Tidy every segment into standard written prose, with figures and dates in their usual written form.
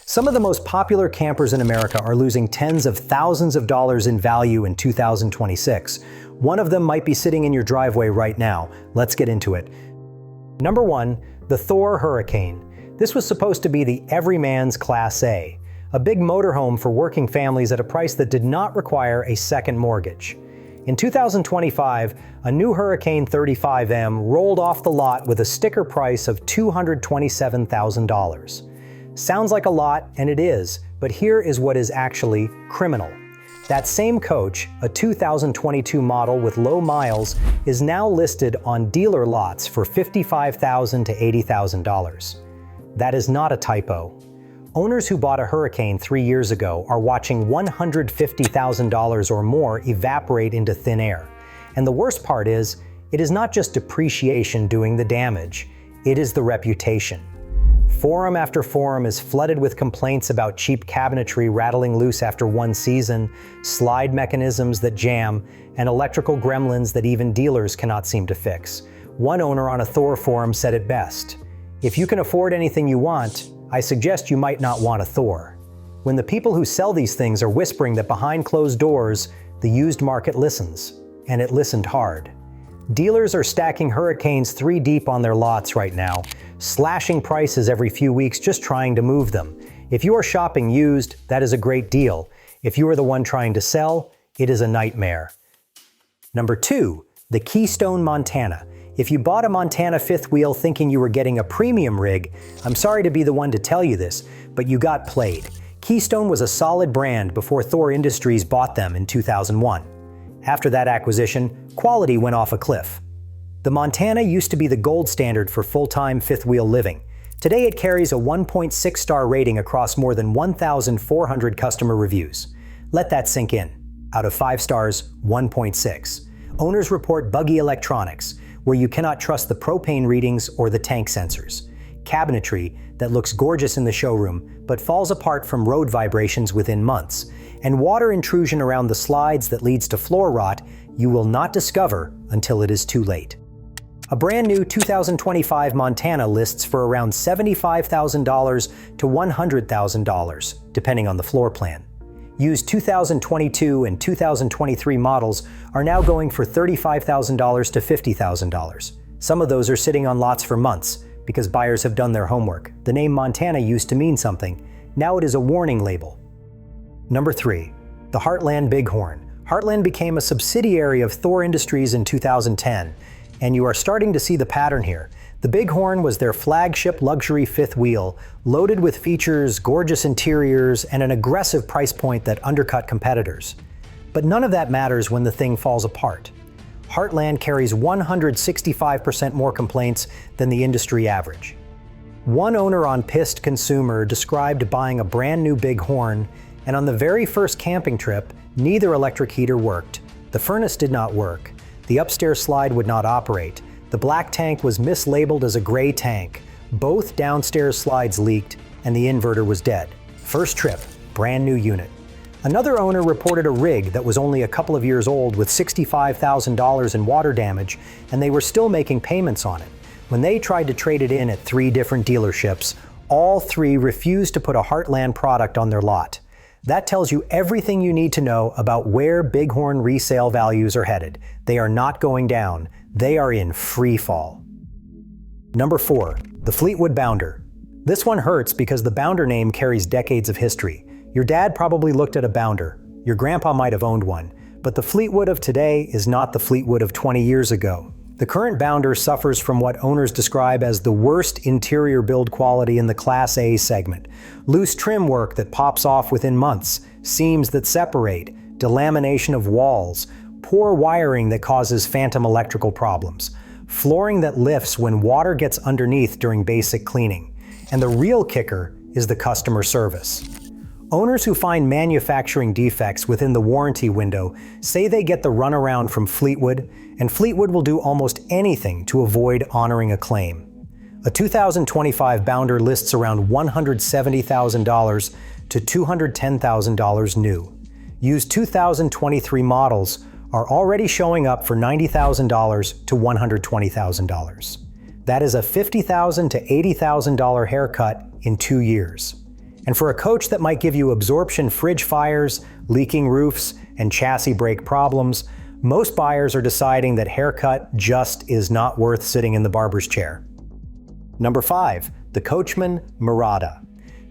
Some of the most popular campers in America are losing tens of thousands of dollars in value in 2026. One of them might be sitting in your driveway right now. Let's get into it. Number 1, the Thor Hurricane. This was supposed to be the everyman's Class A, a big motorhome for working families at a price that did not require a second mortgage. In 2025, a new Hurricane 35M rolled off the lot with a sticker price of $227,000. Sounds like a lot, and it is, but here is what is actually criminal. That same coach, a 2022 model with low miles, is now listed on dealer lots for $55,000 to $80,000. That is not a typo. Owners who bought a Hurricane 3 years ago are watching $150,000 or more evaporate into thin air. And the worst part is, it is not just depreciation doing the damage, it is the reputation. Forum after forum is flooded with complaints about cheap cabinetry rattling loose after one season, slide mechanisms that jam, and electrical gremlins that even dealers cannot seem to fix. One owner on a Thor forum said it best: "If you can afford anything you want, I suggest you might not want a Thor." When the people who sell these things are whispering that behind closed doors, the used market listens, and it listened hard. Dealers are stacking Hurricanes 3 deep on their lots right now, slashing prices every few weeks just trying to move them. If you are shopping used, that is a great deal. If you are the one trying to sell, it is a nightmare. Number 2, the Keystone Montana. If you bought a Montana fifth wheel thinking you were getting a premium rig, I'm sorry to be the one to tell you this, but you got played. Keystone was a solid brand before Thor Industries bought them in 2001. After that acquisition, quality went off a cliff. The Montana used to be the gold standard for full-time fifth wheel living. Today it carries a 1.6-star rating across more than 1,400 customer reviews. Let that sink in. Out of 5 stars, 1.6. Owners report buggy electronics, where you cannot trust the propane readings or the tank sensors. Cabinetry that looks gorgeous in the showroom, but falls apart from road vibrations within months. And water intrusion around the slides that leads to floor rot you will not discover until it is too late. A brand new 2025 Montana lists for around $75,000 to $100,000, depending on the floor plan. Used 2022 and 2023 models are now going for $35,000 to $50,000. Some of those are sitting on lots for months because buyers have done their homework. The name Montana used to mean something. Now it is a warning label. Number 3, the Heartland Bighorn. Heartland became a subsidiary of Thor Industries in 2010, and you are starting to see the pattern here. The Bighorn was their flagship luxury fifth wheel, loaded with features, gorgeous interiors, and an aggressive price point that undercut competitors. But none of that matters when the thing falls apart. Heartland carries 165% more complaints than the industry average. One owner on Pissed Consumer described buying a brand new Bighorn, and on the very first camping trip, neither electric heater worked. The furnace did not work. The upstairs slide would not operate. The black tank was mislabeled as a gray tank. Both downstairs slides leaked, and the inverter was dead. First trip, brand new unit. Another owner reported a rig that was only a couple of years old with $65,000 in water damage, and they were still making payments on it. When they tried to trade it in at 3 different dealerships, all 3 refused to put a Heartland product on their lot. That tells you everything you need to know about where Bighorn resale values are headed. They are not going down. They are in free fall. Number 4, the Fleetwood Bounder. This one hurts because the Bounder name carries decades of history. Your dad probably looked at a Bounder. Your grandpa might have owned one. But the Fleetwood of today is not the Fleetwood of 20 years ago. The current Bounder suffers from what owners describe as the worst interior build quality in the Class A segment. Loose trim work that pops off within months, seams that separate, delamination of walls, poor wiring that causes phantom electrical problems, flooring that lifts when water gets underneath during basic cleaning. And the real kicker is the customer service. Owners who find manufacturing defects within the warranty window say they get the runaround from Fleetwood, and Fleetwood will do almost anything to avoid honoring a claim. A 2025 Bounder lists around $170,000 to $210,000 new. Used 2023 models are already showing up for $90,000 to $120,000. That is a $50,000 to $80,000 haircut in 2 years. And for a coach that might give you absorption fridge fires, leaking roofs, and chassis brake problems, most buyers are deciding that haircut just is not worth sitting in the barber's chair. Number 5. The Coachmen Murata.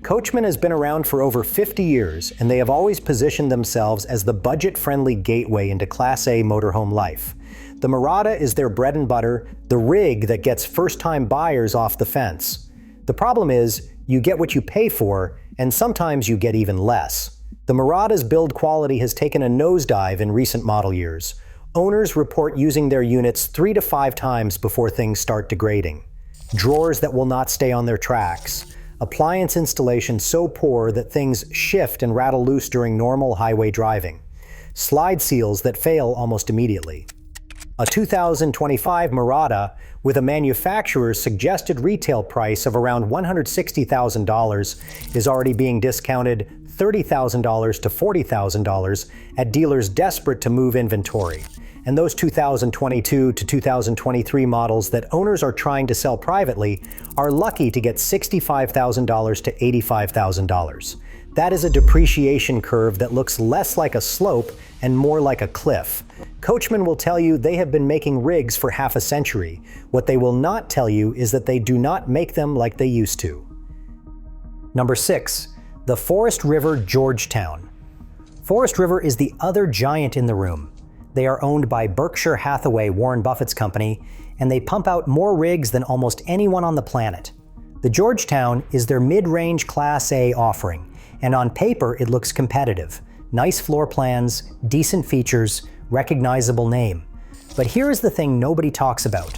Coachmen has been around for over 50 years, and they have always positioned themselves as the budget-friendly gateway into Class A motorhome life. The Murata is their bread and butter, the rig that gets first-time buyers off the fence. The problem is, you get what you pay for, and sometimes you get even less. The Murata's build quality has taken a nosedive in recent model years. Owners report using their units 3 to 5 times before things start degrading. Drawers that will not stay on their tracks. Appliance installation so poor that things shift and rattle loose during normal highway driving. Slide seals that fail almost immediately. A 2025 Murata with a manufacturer's suggested retail price of around $160,000 is already being discounted $30,000 to $40,000 at dealers desperate to move inventory. And those 2022 to 2023 models that owners are trying to sell privately are lucky to get $65,000 to $85,000. That is a depreciation curve that looks less like a slope and more like a cliff. Coachmen will tell you they have been making rigs for half a century. What they will not tell you is that they do not make them like they used to. Number 6. The Forest River Georgetown. Forest River is the other giant in the room. They are owned by Berkshire Hathaway, Warren Buffett's company, and they pump out more rigs than almost anyone on the planet. The Georgetown is their mid-range Class A offering, and on paper it looks competitive. Nice floor plans, decent features, recognizable name. But here is the thing nobody talks about.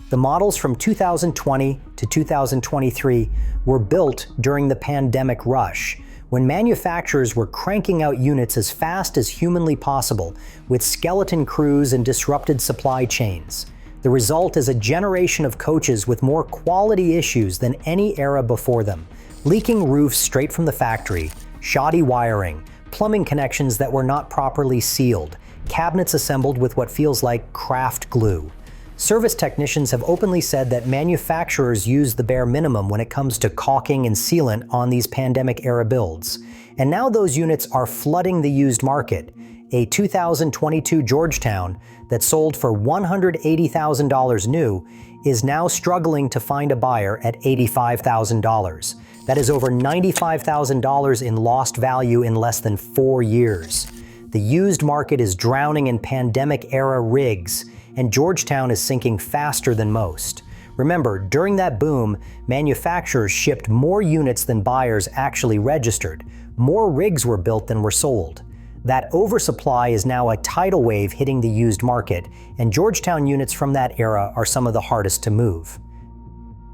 The models from 2020 to 2023 were built during the pandemic rush, when manufacturers were cranking out units as fast as humanly possible with skeleton crews and disrupted supply chains. The result is a generation of coaches with more quality issues than any era before them. Leaking roofs straight from the factory, shoddy wiring, plumbing connections that were not properly sealed, cabinets assembled with what feels like craft glue. Service technicians have openly said that manufacturers use the bare minimum when it comes to caulking and sealant on these pandemic-era builds. And now those units are flooding the used market. A 2022 Georgetown that sold for $180,000 new is now struggling to find a buyer at $85,000. That is over $95,000 in lost value in less than 4 years. The used market is drowning in pandemic-era rigs, and Georgetown is sinking faster than most. Remember, during that boom, manufacturers shipped more units than buyers actually registered. More rigs were built than were sold. That oversupply is now a tidal wave hitting the used market, and Georgetown units from that era are some of the hardest to move.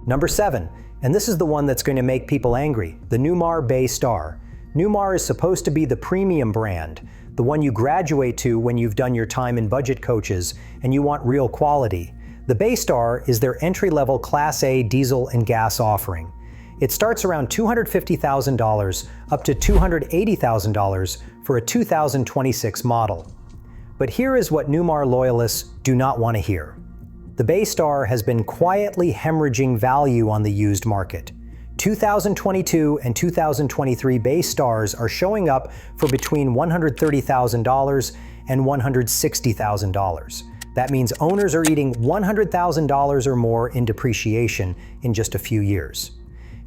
Number 7, and this is the one that's going to make people angry, the Newmar Bay Star. Newmar is supposed to be the premium brand, the one you graduate to when you've done your time in budget coaches and you want real quality. The Bay Star is their entry-level Class A diesel and gas offering. It starts around $250,000 up to $280,000 for a 2026 model. But here is what Newmar loyalists do not want to hear. The Bay Star has been quietly hemorrhaging value on the used market. 2022 and 2023 Bay Stars are showing up for between $130,000 and $160,000. That means owners are eating $100,000 or more in depreciation in just a few years.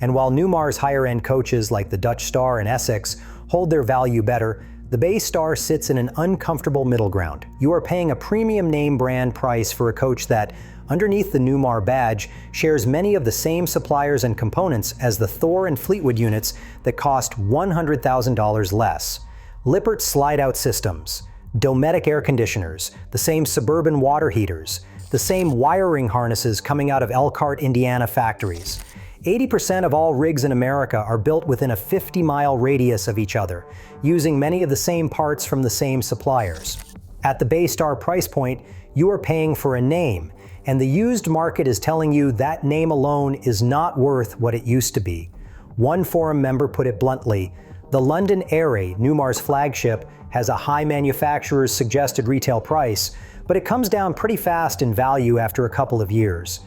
And while Newmar's higher-end coaches like the Dutch Star and Essex hold their value better, the Bay Star sits in an uncomfortable middle ground. You are paying a premium name brand price for a coach that, underneath the Newmar badge, shares many of the same suppliers and components as the Thor and Fleetwood units that cost $100,000 less. Lippert slide-out systems, Dometic air conditioners, the same Suburban water heaters, the same wiring harnesses coming out of Elkhart, Indiana factories. 80% of all rigs in America are built within a 50-mile radius of each other, using many of the same parts from the same suppliers. At the Bay Star price point, you are paying for a name, and the used market is telling you that name alone is not worth what it used to be. One forum member put it bluntly, the London Airy, Newmar's flagship, has a high manufacturer's suggested retail price, but it comes down pretty fast in value after a couple of years.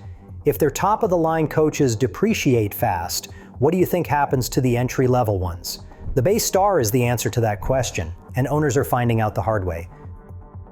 If their top-of-the-line coaches depreciate fast, What do you think happens to the entry-level ones? The Base Star is the answer to that question, and owners are finding out the hard way.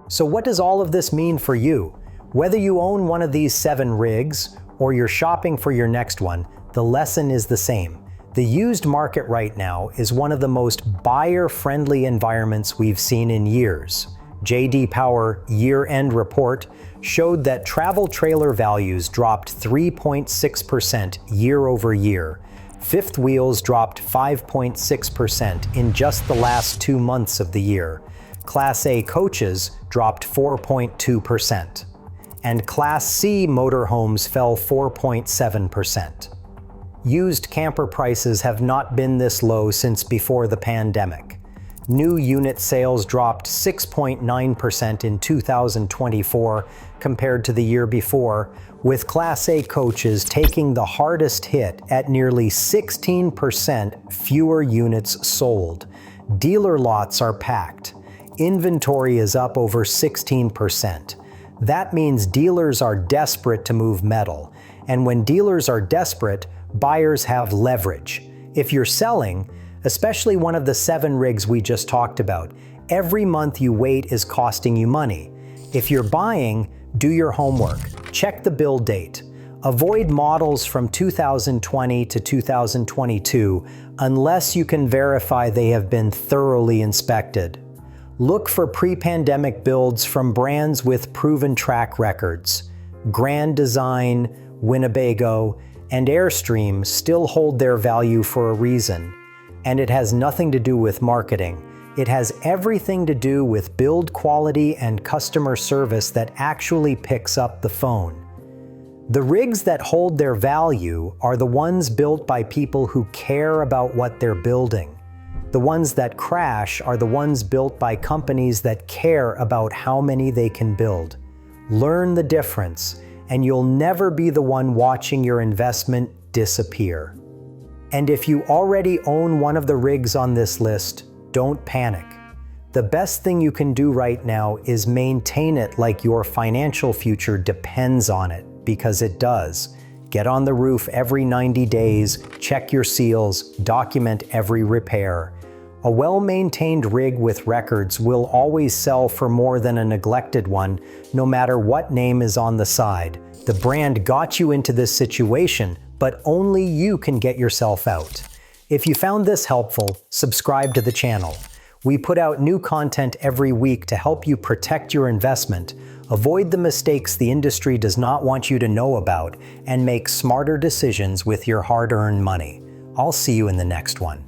So what does all of this mean for you? Whether you own one of these 7 rigs or you're shopping for your next one, the lesson is the same. The used market right now is one of the most buyer-friendly environments we've seen in years. J.D. Power year-end report showed that travel trailer values dropped 3.6% year over year. Fifth wheels dropped 5.6% in just the last 2 months of the year. Class A coaches dropped 4.2%. And Class C motorhomes fell 4.7%. Used camper prices have not been this low since before the pandemic. New unit sales dropped 6.9% in 2024 compared to the year before, with Class A coaches taking the hardest hit at nearly 16% fewer units sold. Dealer lots are packed. Inventory is up over 16%. That means dealers are desperate to move metal. And when dealers are desperate, buyers have leverage. If you're selling, especially one of the 7 rigs we just talked about, every month you wait is costing you money. If you're buying, do your homework. Check the build date. Avoid models from 2020 to 2022 unless you can verify they have been thoroughly inspected. Look for pre-pandemic builds from brands with proven track records. Grand Design, Winnebago, and Airstream still hold their value for a reason. And it has nothing to do with marketing. It has everything to do with build quality and customer service that actually picks up the phone. The rigs that hold their value are the ones built by people who care about what they're building. The ones that crash are the ones built by companies that care about how many they can build. Learn the difference, and you'll never be the one watching your investment disappear. And if you already own one of the rigs on this list, don't panic. The best thing you can do right now is maintain it like your financial future depends on it, because it does. Get on the roof every 90 days, check your seals, document every repair. A well-maintained rig with records will always sell for more than a neglected one, no matter what name is on the side. The brand got you into this situation, but only you can get yourself out. If you found this helpful, subscribe to the channel. We put out new content every week to help you protect your investment, avoid the mistakes the industry does not want you to know about, and make smarter decisions with your hard-earned money. I'll see you in the next one.